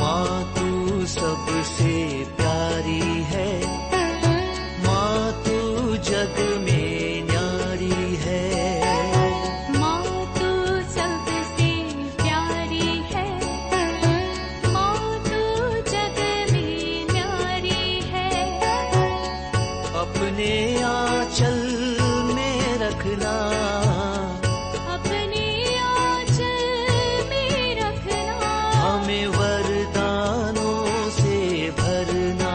माँ तू सबसे प्यारी है, माँ तू जग में न्यारी है। माँ तू सबसे प्यारी है, माँ तू जग में न्यारी है। अपने आंचल में रखना, अपने आंचल में रखना। हमें वरदानों से भरना।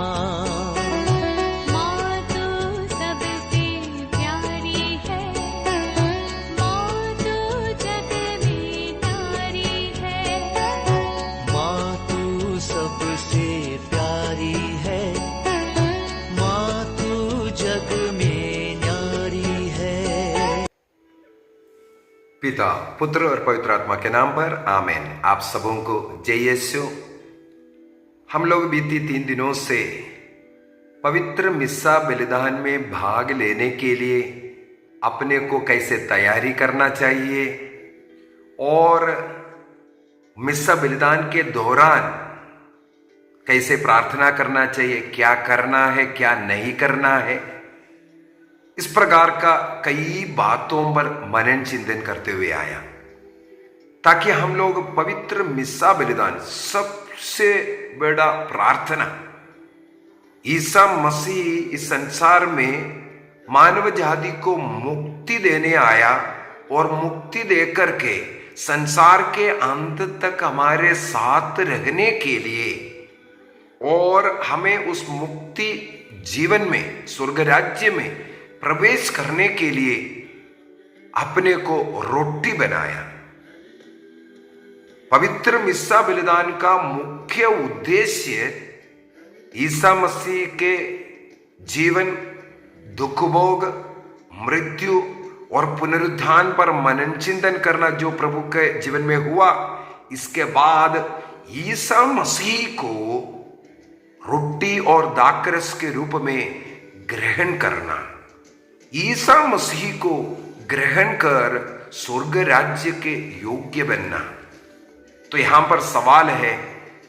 माँ तू सबसे प्यारी है, माँ तू जग में न्यारी है। माँ तू सबसे प्यारी है, माँ तू जग में न्यारी है। पिता, पुत्र और पवित्र आत्मा के नाम पर आमीन। आप सबों को जय यीशु। हम लोग बीती 3 दिनों से पवित्र मिस्सा बलिदान में भाग लेने के लिए अपने को कैसे तैयारी करना चाहिए और मिस्सा बलिदान के दौरान कैसे प्रार्थना करना चाहिए, क्या करना है क्या नहीं करना है, इस प्रकार का कई बातों पर मनन चिंतन करते हुए आया, ताकि हम लोग पवित्र मिस्सा बलिदान, सबसे बड़ा प्रार्थना, ईसा मसीह इस संसार में मानव जाति को मुक्ति देने आया और मुक्ति देकर के संसार के अंत तक हमारे साथ रहने के लिए और हमें उस मुक्ति जीवन में, स्वर्ग राज्य में प्रवेश करने के लिए अपने को रोटी बनाया। पवित्र मिस्सा बलिदान का मुख्य उद्देश्य ईसा मसीह के जीवन, दुख भोग, मृत्यु और पुनरुत्थान पर मनन चिंतन करना, जो प्रभु के जीवन में हुआ। इसके बाद ईसा मसीह को रोटी और दाखरस के रूप में ग्रहण करना, ईसा मसीह को ग्रहण कर स्वर्ग राज्य के योग्य बनना। तो यहां पर सवाल है,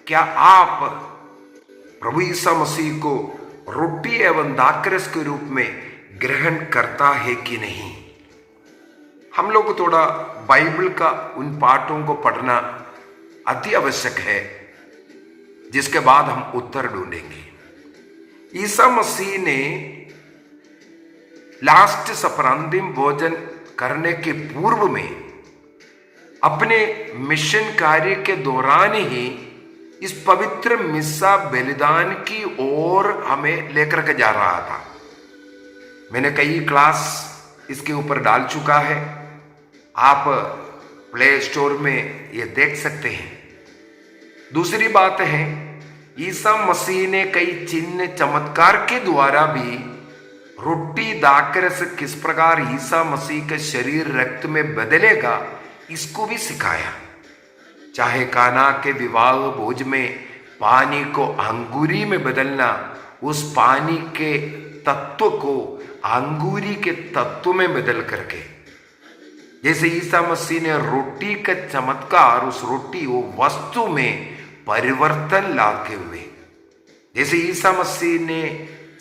क्या आप प्रभु ईसा मसीह को रोटी एवं दाखरस के रूप में ग्रहण करता है कि नहीं? हम लोग को थोड़ा बाइबल का उन पाठों को पढ़ना अति आवश्यक है, जिसके बाद हम उत्तर ढूंढेंगे। ईसा मसीह ने लास्ट सफर, अंतिम भोजन करने के पूर्व में अपने मिशन कार्य के दौरान ही इस पवित्र मिस्सा बलिदान की ओर हमें लेकर के जा रहा था। मैंने कई क्लास इसके ऊपर डाल चुका है, आप प्ले स्टोर में ये देख सकते हैं। दूसरी बात है, ईसा मसीह ने कई चिन्ह चमत्कार के द्वारा भी रोटी दाखरस किस प्रकार ईसा मसीह के शरीर रक्त में बदलेगा, इसको भी सिखाया। चाहे काना के विवाह भोज में पानी को अंगूरी में बदलना, उस पानी के तत्व को अंगूरी के तत्व में बदल करके, जैसे ईसा मसीह ने रोटी का चमत्कार, उस रोटी वो वस्तु में परिवर्तन लाते हुए, जैसे ईसा मसीह ने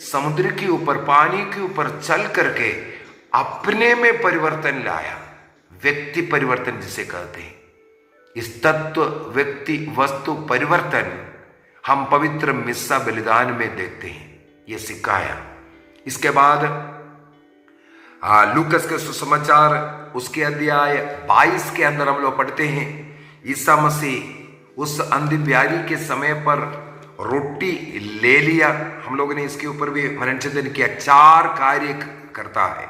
समुद्र के ऊपर, पानी के ऊपर चल करके अपने में परिवर्तन लाया, व्यक्ति परिवर्तन जिसे कहते हैं, इस तत्व, व्यक्ति, वस्तु परिवर्तन हम पवित्र मिस्सा बलिदान में देखते हैं। ये सिखाया। इसके बाद लूकस के सुसमाचार उसके अध्याय 22 के अंदर हम लोग पढ़ते हैं, ईसा मसीह उस अंतिम प्यारी के समय पर रोटी ले लिया। हम लोगों ने इसके ऊपर भी मनन चिंतन किया। 4 कार्य करता है,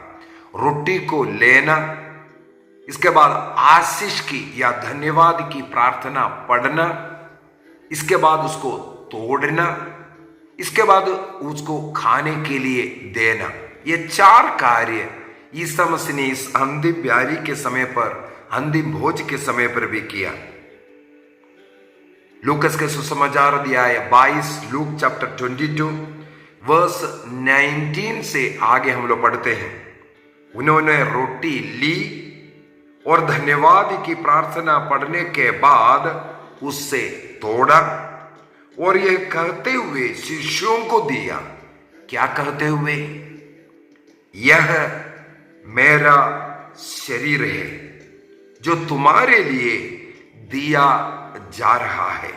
रोटी को लेना, इसके बाद आशीष की या धन्यवाद की प्रार्थना पढ़ना, इसके बाद उसको तोड़ना, इसके बाद उसको खाने के लिए देना। ये 4 कार्य ईसा मसीह ने इस अंतिम प्यारी के समय पर, अंतिम भोज के समय पर भी किया। लूकस के सुसमाचार अध्याय 22, लूक चैप्टर 22 वर्स 19 से आगे हम लोग पढ़ते हैं। उन्होंने रोटी ली और धन्यवाद की प्रार्थना पढ़ने के बाद उससे तोड़ा और यह कहते हुए शिष्यों को दिया। क्या कहते हुए? यह मेरा शरीर है जो तुम्हारे लिए दिया जा रहा है,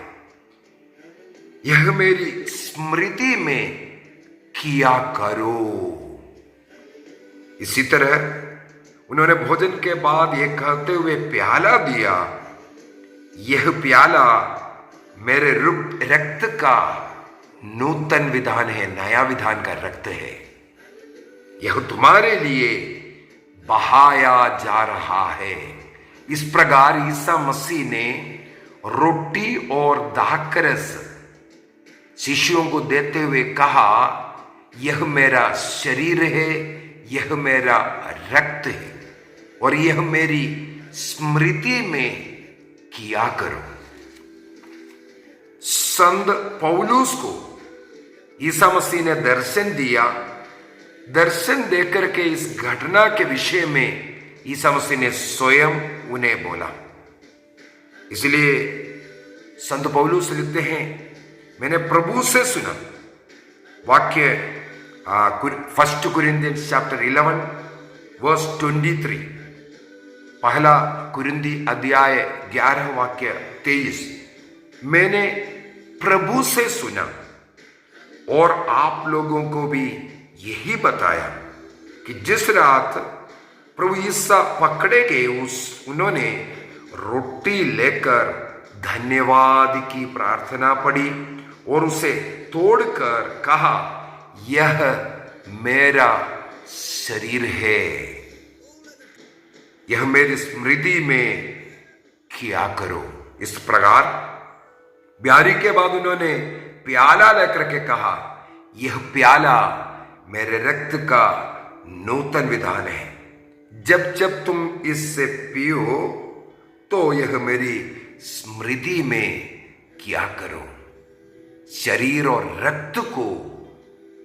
यह मेरी स्मृति में किया करो। इसी तरह उन्होंने भोजन के बाद यह कहते हुए प्याला दिया, यह प्याला मेरे रक्त का नूतन विधान है, नया विधान का रक्त है, यह तुम्हारे लिए बहाया जा रहा है। इस प्रकार ईसा मसीह ने रोटी और दाखरस शिष्यों को देते हुए कहा, यह मेरा शरीर है, यह मेरा रक्त है, और यह मेरी स्मृति में किया करो। संत पौलुस को ईसा मसीह ने दर्शन दिया। दर्शन देकर के इस घटना के विषय में ईसा मसीह ने स्वयं उन्हें बोला। इसलिए संत पौलुस लिखते हैं, मैंने प्रभु से सुना। वाक्य 1 कुरिन्थियंस चैप्टर 11 वर्स 23, पहला कुरिन्थी अध्याय 11 वाक्य 23, मैंने प्रभु से सुना और आप लोगों को भी यही बताया कि जिस रात प्रभु यीशु पकड़े गए उन्होंने रोटी लेकर धन्यवाद की प्रार्थना पढ़ी और उसे तोड़कर कहा, यह मेरा शरीर है, यह मेरी स्मृति में किया करो। इस प्रकार ब्यारी के बाद उन्होंने प्याला लेकर के कहा, यह प्याला मेरे रक्त का नूतन विधान है, जब जब तुम इससे पियो तो यह मेरी स्मृति में किया करो। शरीर और रक्त को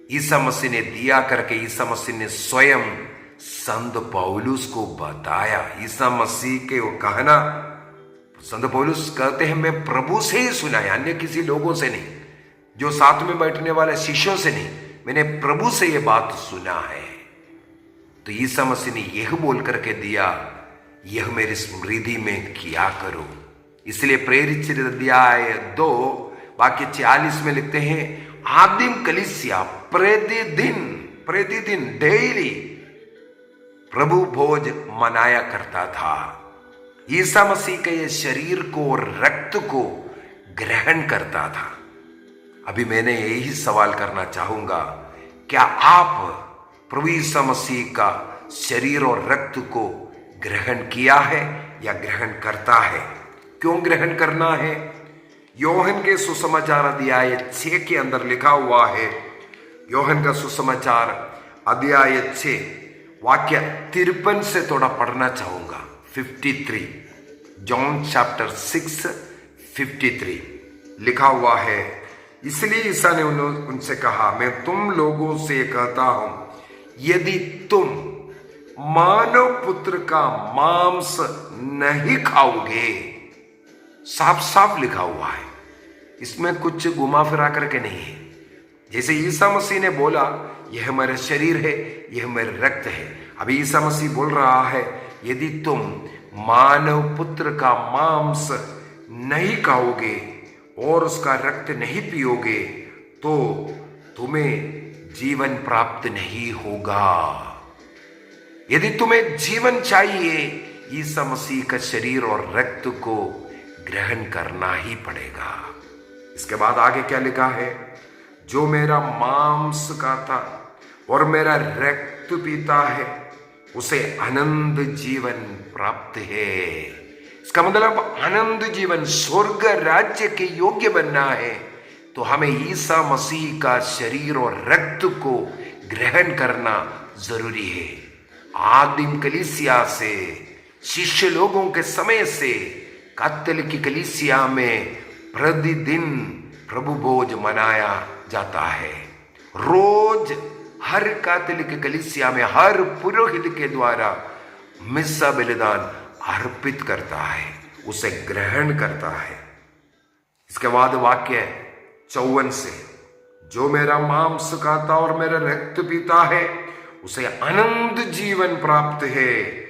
ईसा मसीह ने दिया करके ईसा मसीह ने स्वयं संत पौलुस को बताया। ईसा मसीह के वो कहना, संत पौलुस कहते हैं, मैं प्रभु से ही सुना है, अन्य किसी लोगों से नहीं, जो साथ में बैठने वाले शिष्यों से नहीं, मैंने प्रभु से यह बात सुना है। तो ईसा मसीह ने यह बोल करके दिया, यह मेरी स्मृति में किया करो। इसलिए प्रेरित अध्याय 2 वाक्य 40 में लिखते हैं, आदिम कलीसिया प्रतिदिन डेली प्रभु भोज मनाया करता था। ईसा मसीह के ये शरीर को और रक्त को ग्रहण करता था। अभी मैंने यही सवाल करना चाहूंगा, क्या आप प्रभु ईसा मसीह का शरीर और रक्त को ग्रहण किया है या ग्रहण करता है? क्यों ग्रहण करना है? योहन के सुसमाचार अध्याय 6 के अंदर लिखा हुआ है। योहन का सुसमाचार अध्याय 6 वाक्य 53 से थोड़ा पढ़ना चाहूंगा। 53, जॉन चैप्टर 6 53 लिखा हुआ है, इसलिए ईसा ने उनसे कहा, मैं तुम लोगों से कहता हूं, यदि तुम मानव पुत्र का मांस नहीं खाओगे, साफ साफ लिखा हुआ है, इसमें कुछ घुमा फिरा करके नहीं है। जैसे ईसा मसीह ने बोला, यह मेरा शरीर है, यह मेरा रक्त है, अभी ईसा मसीह बोल रहा है, यदि तुम मानव पुत्र का मांस नहीं खाओगे और उसका रक्त नहीं पियोगे तो तुम्हें जीवन प्राप्त नहीं होगा। यदि तुम्हें जीवन चाहिए, ईसा मसीह का शरीर और रक्त को ग्रहण करना ही पड़ेगा। इसके बाद आगे क्या लिखा है, जो मेरा मांस खाता और मेरा रक्त पीता है उसे अनंत जीवन प्राप्त है। इसका मतलब अनंत जीवन, स्वर्ग राज्य के योग्य बनना है तो हमें ईसा मसीह का शरीर और रक्त को ग्रहण करना जरूरी है। आदिम कलीसिया से, शिष्य लोगों के समय से कैथोलिक कलीसिया में प्रतिदिन प्रभु भोज मनाया जाता है। रोज हर कैथोलिक कलीसिया में हर पुरोहित के द्वारा मिस्सा बलिदान अर्पित करता है, उसे ग्रहण करता है। इसके बाद वाक्य 54 से, जो मेरा मांस खाता और मेरा रक्त पीता है उसे अनंत जीवन प्राप्त है,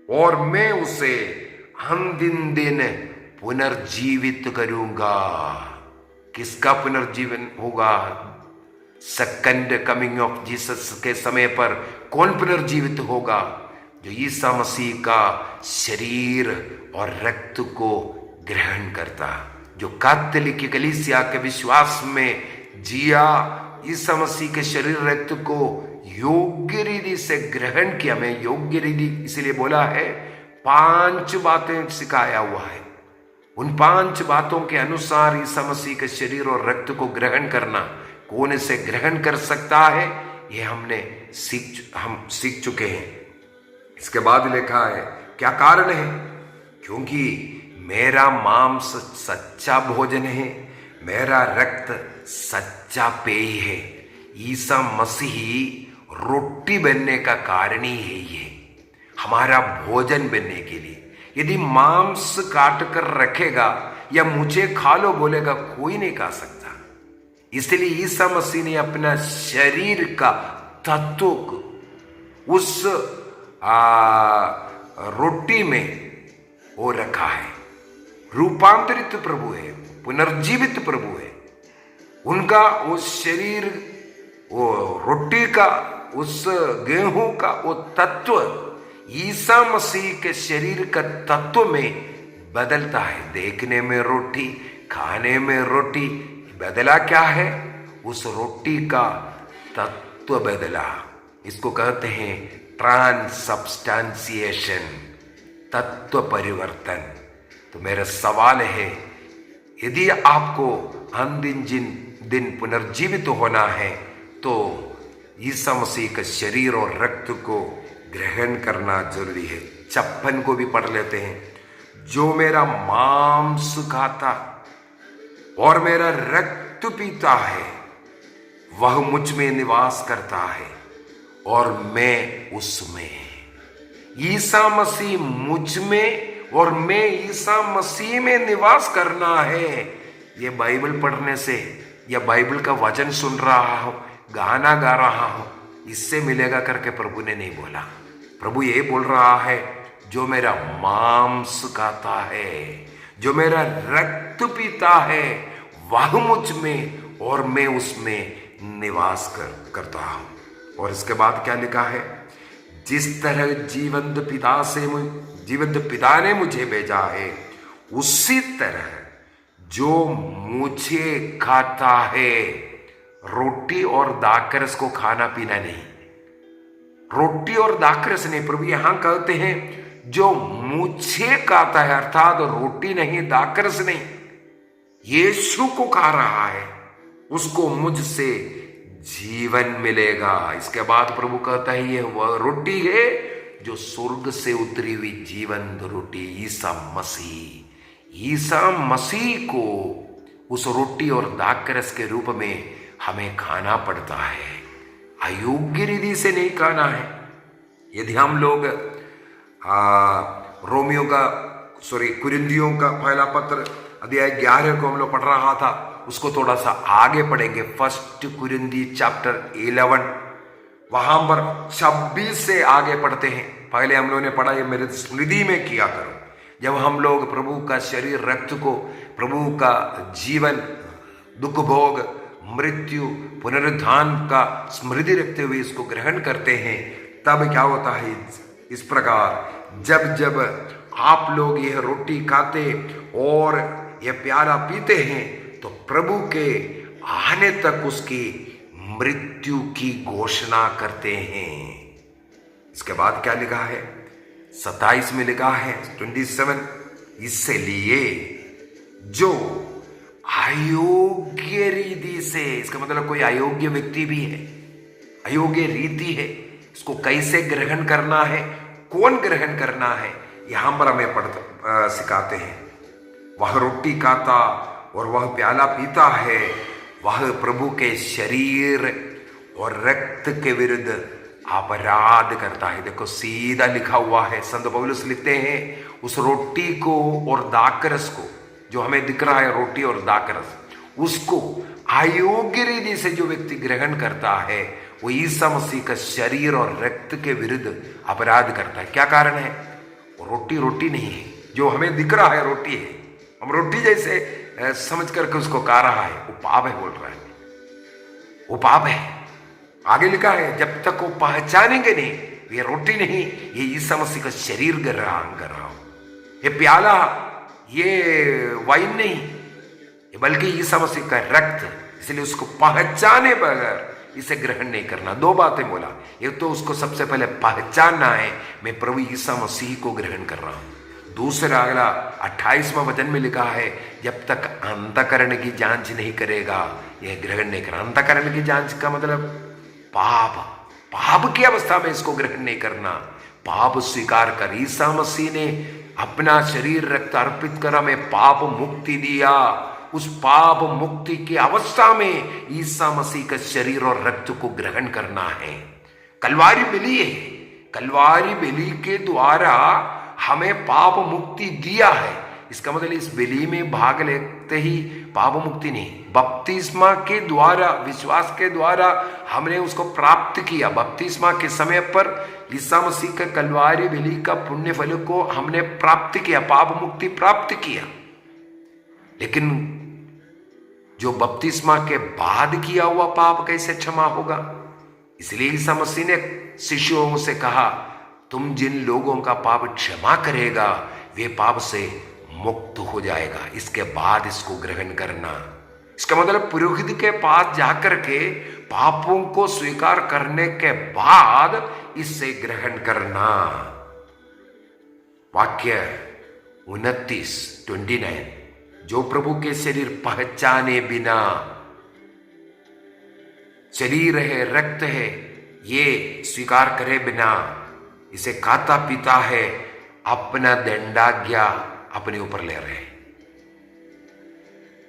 और मैं उसे अंतिम दिन पुनर्जीवित करूंगा। किसका पुनर्जीवन होगा? सेकंड कमिंग ऑफ जीसस के समय पर कौन पुनर्जीवित होगा? जो ईसा मसीह का शरीर और रक्त को ग्रहण करता, जो कैथोलिक कलीसिया के विश्वास में जिया, ईसा मसीह के शरीर रक्त को योग्य रीति से ग्रहण किया। मैं योग्य रीति इसलिए बोला है, 5 बातें सिखाया हुआ है। उन 5 बातों के अनुसार ईसा मसीह के शरीर और रक्त को ग्रहण करना, कौन इसे ग्रहण कर सकता है, ये हम सीख चुके हैं। इसके बाद लिखा है, क्या कारण है? क्योंकि मेरा मांस सच्चा भोजन है, मेरा रक्त सच्चा पेय है। ईसा मसीह रोटी बनने का कारण ही है ये, हमारा भोजन बनने के लिए। यदि मांस काट कर रखेगा या मुझे खा लो बोलेगा, कोई नहीं खा सकता। इसलिए ईसा मसीह ने अपना शरीर का तत्व को उस रोटी में वो रखा है। रूपांतरित प्रभु है, पुनर्जीवित प्रभु है। उनका वो शरीर, वो रोटी का, उस गेहूं का वो तत्व ईसा मसीह के शरीर का तत्व में बदलता है। देखने में रोटी, खाने में रोटी, बदला क्या है? उस रोटी का तत्व बदला। इसको कहते हैं ट्रांसब्सटेंशिएशन, तत्व परिवर्तन। तो मेरा सवाल है, यदि आपको अंतिम दिन पुनर्जीवित होना है तो ईसा मसीह का शरीर और रक्त को ग्रहण करना जरूरी है। 56 को भी पढ़ लेते हैं। जो मेरा मांस खाता और मेरा रक्त पीता है वह मुझ में निवास करता है और मैं उसमें। ईसा मसीह मुझ में और मैं ईसा मसीह में निवास करना है। ये बाइबल पढ़ने से या बाइबल का वचन सुन रहा हो, गाना गा रहा हो, इससे मिलेगा करके प्रभु ने नहीं बोला। प्रभु ये बोल रहा है, जो मेरा मांस खाता है, जो मेरा रक्त पीता है, वह मुझ में और मैं उसमें निवास करता हूं। और इसके बाद क्या लिखा है? जिस तरह जीवंत पिता ने मुझे भेजा है, उसी तरह जो मुझे खाता है। रोटी और दाखरस को खाना पीना नहीं, रोटी और दाखरस नहीं। प्रभु यहां कहते हैं जो मुझे खाता है, अर्थात रोटी नहीं, दाखरस नहीं, यीशु को खा रहा है, उसको मुझसे जीवन मिलेगा। इसके बाद प्रभु कहता है, यह वह रोटी है जो स्वर्ग से उतरी हुई जीवंत रोटी ईसा मसीह को उस रोटी और दाखरस के रूप में हमें खाना पड़ता है। अयोग्य रीति से नहीं खाना है। यदि हम लोग कुरिन्थियों का पहला पत्र अध्याय 11 को हम लोग पढ़ रहा था, उसको थोड़ा सा आगे पढ़ेंगे। 1 कुरिन्थी चैप्टर 11, वहां पर 26 से आगे पढ़ते हैं। पहले हम लोगों ने पढ़ा, ये मेरे स्मृति में किया करो। जब हम लोग प्रभु का शरीर रक्त को, प्रभु का जीवन, दुख भोग, मृत्यु, पुनरुत्थान का स्मृति रखते हुए इसको ग्रहण करते हैं, तब क्या होता है? इस प्रकार जब आप लोग यह रोटी खाते और यह प्याला पीते हैं तो प्रभु के आने तक उसकी मृत्यु की घोषणा करते हैं। इसके बाद क्या लिखा है? 27 में लिखा है 27, इसलिए जो अयोग्य रीति से, इसका मतलब कोई अयोग्य व्यक्ति भी है, अयोग्य रीति है, इसको कैसे ग्रहण करना है, कौन ग्रहण करना है, यहां पर हमें सिखाते हैं। वह रोटी खाता और वह प्याला पीता है, वह प्रभु के शरीर और रक्त के विरुद्ध अपराध करता है। देखो सीधा लिखा हुआ है, संत पौलुस लिखते हैं, उस रोटी को और दाखरस को जो हमें दिख रहा है रोटी और दाकरस, उसको अयोग्य रीति से जो व्यक्ति ग्रहण करता है वो ईसा मसीह का शरीर और रक्त के विरुद्ध अपराध करता है। क्या कारण है? वो रोटी रोटी नहीं है, जो हमें दिख रहा है रोटी है, हम रोटी जैसे समझ करके उसको खा रहा है, वो पाप है बोल रहा है, वो पाप है। आगे लिखा है जब तक वो पहचानेंगे नहीं ये रोटी नहीं, ये ईसा मसीह का शरीर ग्रहण कर रहा हूं, ये प्याला, ये वाइन नहीं, ये बल्कि ईसा मसीह का रक्त, इसलिए उसको पहचाने बगैर इसे ग्रहण नहीं करना। दो बातें बोला, एक तो उसको सबसे पहले पहचानना है, मैं प्रभु ईसा मसीह को ग्रहण कर रहा हूं। दूसरा अगला 28वां वचन में लिखा है जब तक अंतःकरण की जांच नहीं करेगा यह ग्रहण नहीं करना। अंतःकरण की जांच का मतलब पाप की अवस्था में इसको ग्रहण नहीं करना। पाप स्वीकार कर, ईसा मसीह ने अपना शरीर रक्त अर्पित कर हमें पाप मुक्ति दिया। उस पाप मुक्ति की अवस्था में ईसा मसीह का शरीर और रक्त को ग्रहण करना है। कलवारी बलि है, कलवारी बलि के द्वारा हमें पाप मुक्ति दिया है। इसका मतलब इस बलि में भाग लेते ही पाप मुक्ति नहीं, बपतिस्मा के द्वारा, विश्वास के द्वारा हमने उसको प्राप्त किया। बपतिस्मा के समय पर ईसा मसीह का कलवारी बलि का पुण्य फल को हमने प्राप्त किया, पाप मुक्ति प्राप्त किया। लेकिन जो बपतिस्मा के बाद किया हुआ पाप कैसे क्षमा होगा? इसलिए ईसा मसीह ने शिष्यों से कहा तुम जिन लोगों का पाप क्षमा करेगा वे पाप से मुक्त हो जाएगा, इसके बाद इसको ग्रहण करना। इसका मतलब पुरोहित के पास जाकर के पापों को स्वीकार करने के बाद इससे ग्रहण करना। वाक्य 29 जो प्रभु के शरीर पहचाने बिना, शरीर है रक्त है ये स्वीकार करे बिना इसे खाता पीता है, अपना दंडाज्ञा अपने ऊपर ले रहे हैं।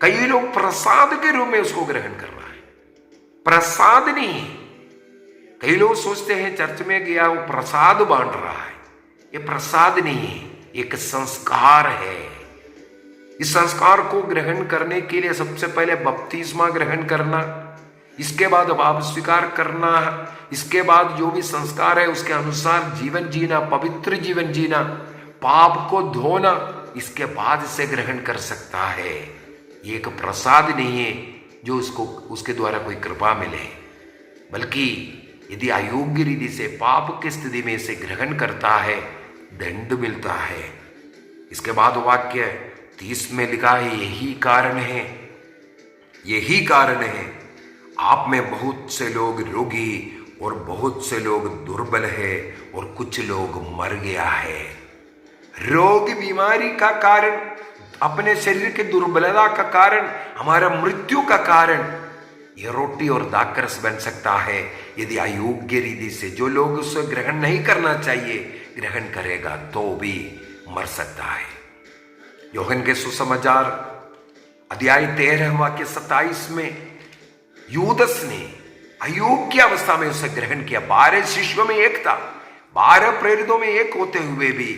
कई लोग प्रसाद के रूप में उसको ग्रहण कर रहा है, प्रसाद नहीं। कई लोग सोचते हैं चर्च में गया वो प्रसाद बांट रहा है, ये प्रसाद नहीं है, एक संस्कार है। इस संस्कार को ग्रहण करने के लिए सबसे पहले बपतिस्मा ग्रहण करना, इसके बाद पाप स्वीकार करना, इसके बाद जो भी संस्कार है उसके अनुसार जीवन जीना, पवित्र जीवन जीना, पाप को धोना, इसके बाद इसे ग्रहण कर सकता है। ये एक प्रसाद नहीं है जो उसको उसके द्वारा कोई कृपा मिले, बल्कि यदि अयोग्य रीति से पाप की स्थिति में इसे ग्रहण करता है दंड मिलता है। इसके बाद वाक्य 30 में लिखा है यही कारण है आप में बहुत से लोग रोगी और बहुत से लोग दुर्बल है और कुछ लोग मर गया है। रोग बीमारी का कारण, अपने शरीर के दुर्बलता का कारण, हमारा मृत्यु का कारण यह रोटी और दाकरस बन सकता है यदि अयोग्य रीति से। जो लोग उसे ग्रहण नहीं करना चाहिए ग्रहण करेगा तो भी मर सकता है। यूहन्ना के सुसमाचार अध्याय 13 वाक्य 27 में यूदस ने अयोग्य अवस्था में उसे ग्रहण किया। 12 शिष्यों में एक था, 12 प्रेरितों में एक होते हुए भी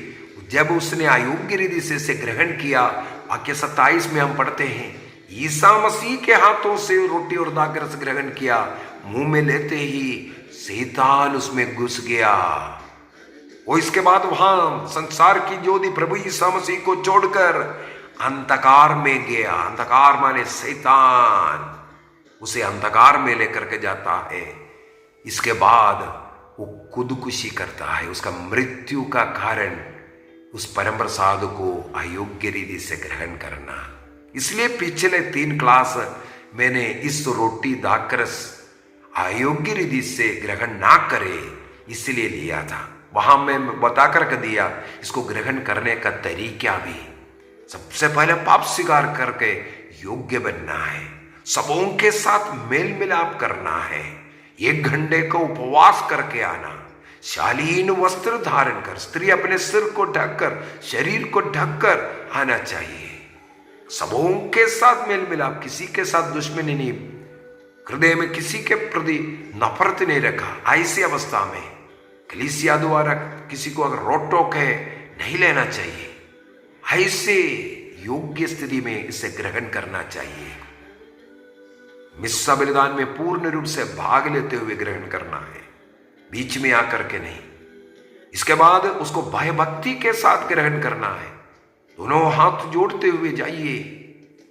जब उसने अयोग्य रीति से इसे ग्रहण किया, वाक्य 27 में हम पढ़ते हैं ईसा मसीह के हाथों से रोटी और दाकरस ग्रहण किया, मुंह में लेते ही शैतान उसमें घुस गया। और इसके बाद वहां संसार की ज्योति प्रभु ईसा मसीह को छोड़कर अंधकार में गया। अंधकार माने शैतान उसे अंधकार में लेकर के जाता है। इसके बाद वो खुदकुशी करता है। उसका मृत्यु का कारण उस परम प्रसाद को अयोग्य रीति से ग्रहण करना। इसलिए पिछले 3 क्लास मैंने इस रोटी दाकरस अयोग्य रीति से ग्रहण ना करे इसलिए लिया था। वहां मैं बता करके दिया इसको ग्रहण करने का तरीका भी। सबसे पहले पाप स्वीकार करके योग्य बनना है, सबों के साथ मेल मिलाप करना है, 1 घंटे का उपवास करके आना, शालीन वस्त्र धारण कर, स्त्री अपने सिर को ढककर शरीर को ढककर आना चाहिए। सबों के साथ मेल मिलाप, किसी के साथ दुश्मनी नहीं, हृदय में किसी के प्रति नफरत नहीं रखा। ऐसी अवस्था में कलीसिया द्वारा किसी को अगर रोक टोक है नहीं लेना चाहिए। ऐसे योग्य स्थिति में इसे ग्रहण करना चाहिए। मिस्सा बलिदान में पूर्ण रूप से भाग लेते हुए ग्रहण करना है, बीच में आकर के नहीं। इसके बाद उसको भयभक्ति के साथ ग्रहण करना है, दोनों हाथ जोड़ते हुए जाइए।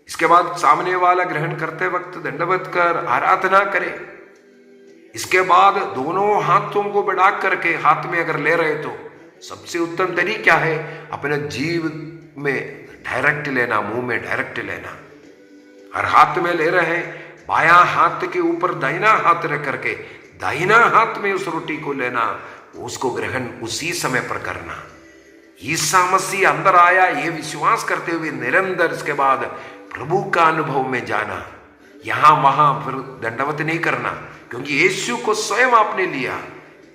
इसके बाद सामने वाला ग्रहण करते वक्त दंडवत कर आराधना करे। इसके बाद दोनों हाथों को बढ़ा करके हाथ में अगर ले रहे तो सबसे उत्तम तरीका है अपने जीव में डायरेक्ट लेना, मुंह में डायरेक्ट लेना। और हाथ में ले रहे हैं, बायां हाथ के ऊपर दाहिना हाथ रख करके दाहिना हाथ में उस रोटी को लेना, उसको ग्रहण उसी समय पर करना। ईसा मसीह अंदर आया ये विश्वास करते हुए निरंतर इसके बाद प्रभु का अनुभव में जाना। यहां वहां फिर दंडवत नहीं करना, क्योंकि यीशु को स्वयं आपने लिया।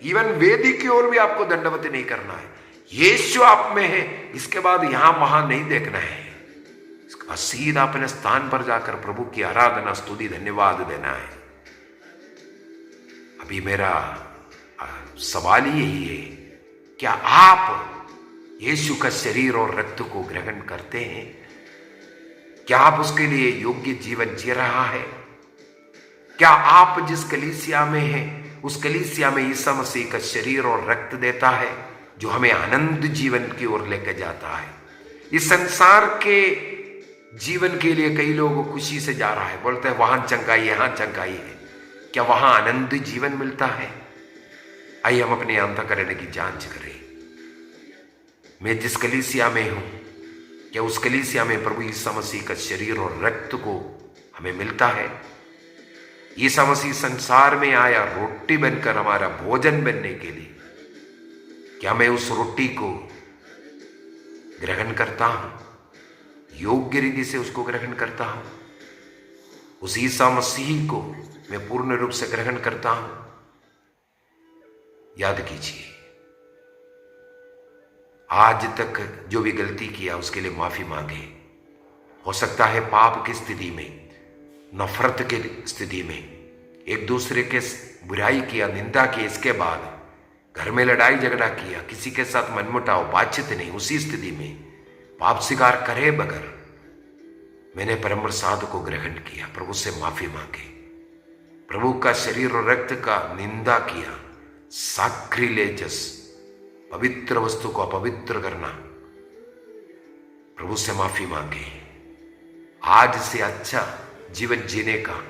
इवन वेदी की ओर भी आपको दंडवत नहीं करना है, यीशु आप में है। इसके बाद यहां वहां नहीं देखना है, इसके बाद सीधा अपने स्थान पर जाकर प्रभु की आराधना, स्तुति, धन्यवाद देना है। अभी मेरा सवाल यही है, क्या आप यीशु का शरीर और रक्त को ग्रहण करते हैं? क्या आप उसके लिए योग्य जीवन जी रहा है? क्या आप जिस कलीसिया में हैं उस कलीसिया में ईसा मसीह का शरीर और रक्त देता है, जो हमें आनंद जीवन की ओर लेकर जाता है? इस संसार के जीवन के लिए कई लोग खुशी से जा रहा है, बोलते हैं वहां चंगाई, यहां चंगाई है। क्या वहां आनंद जीवन मिलता है? आइए हम अपने अंतःकरण की जांच करें। मैं जिस कलीसिया में हूं, क्या उस कलीसिया में प्रभु ईसा मसीह का शरीर और रक्त को हमें मिलता है? ईसा मसीह संसार में आया रोटी बनकर हमारा भोजन बनने के लिए। क्या मैं उस रोटी को ग्रहण करता हूं, योग्य रीति से उसको ग्रहण करता हूं? उस ईसा मसीह को मैं पूर्ण रूप से ग्रहण करता हूं? याद कीजिए, आज तक जो भी गलती किया उसके लिए माफी मांगे। हो सकता है पाप की स्थिति में, नफरत की स्थिति में, एक दूसरे के बुराई किया, निंदा की, इसके बाद घर में लड़ाई झगड़ा किया, किसी के साथ मनमुटाव, बातचीत नहीं, उसी स्थिति में पाप स्वीकार करे बगैर मैंने परम प्रसाद को ग्रहण किया, प्रभु से माफी मांगे, प्रभु का शरीर और रक्त का निंदा किया, सैक्रिलेजस, पवित्र वस्तु को अपवित्र करना, प्रभु से माफी मांगे। आज से अच्छा जीवन जीने का,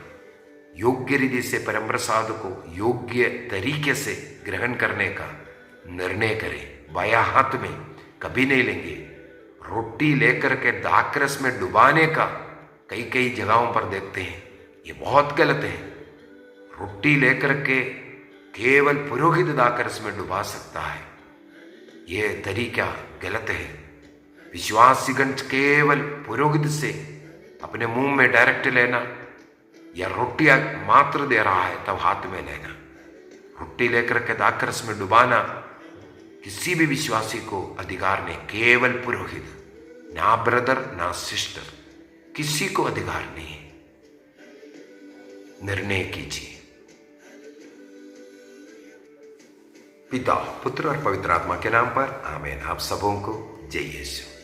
योग्य रीति से परम प्रसाद को योग्य तरीके से ग्रहण करने का निर्णय करें। बायां हाथ में कभी नहीं लेंगे। रोटी लेकर के दाखरस में डुबाने का कई कई जगहों पर देखते हैं, ये बहुत गलत है। रोटी लेकर के केवल पुरोहित दाखरस में डुबा सकता है, ये तरीका गलत है। विश्वासीगण केवल पुरोहित से अपने मुंह में डायरेक्ट लेना, या रोटी मात्र दे रहा है तब हाथ में लेना, रोटी लेकर के दाखरस में डुबाना किसी भी विश्वासी को अधिकार नहीं। केवल पुरोहित, ना ब्रदर ना सिस्टर, किसी को अधिकार नहीं। निर्णय कीजिए। पिता, पुत्र और पवित्र आत्मा के नाम पर आमीन। आप सबों को जय यीशु।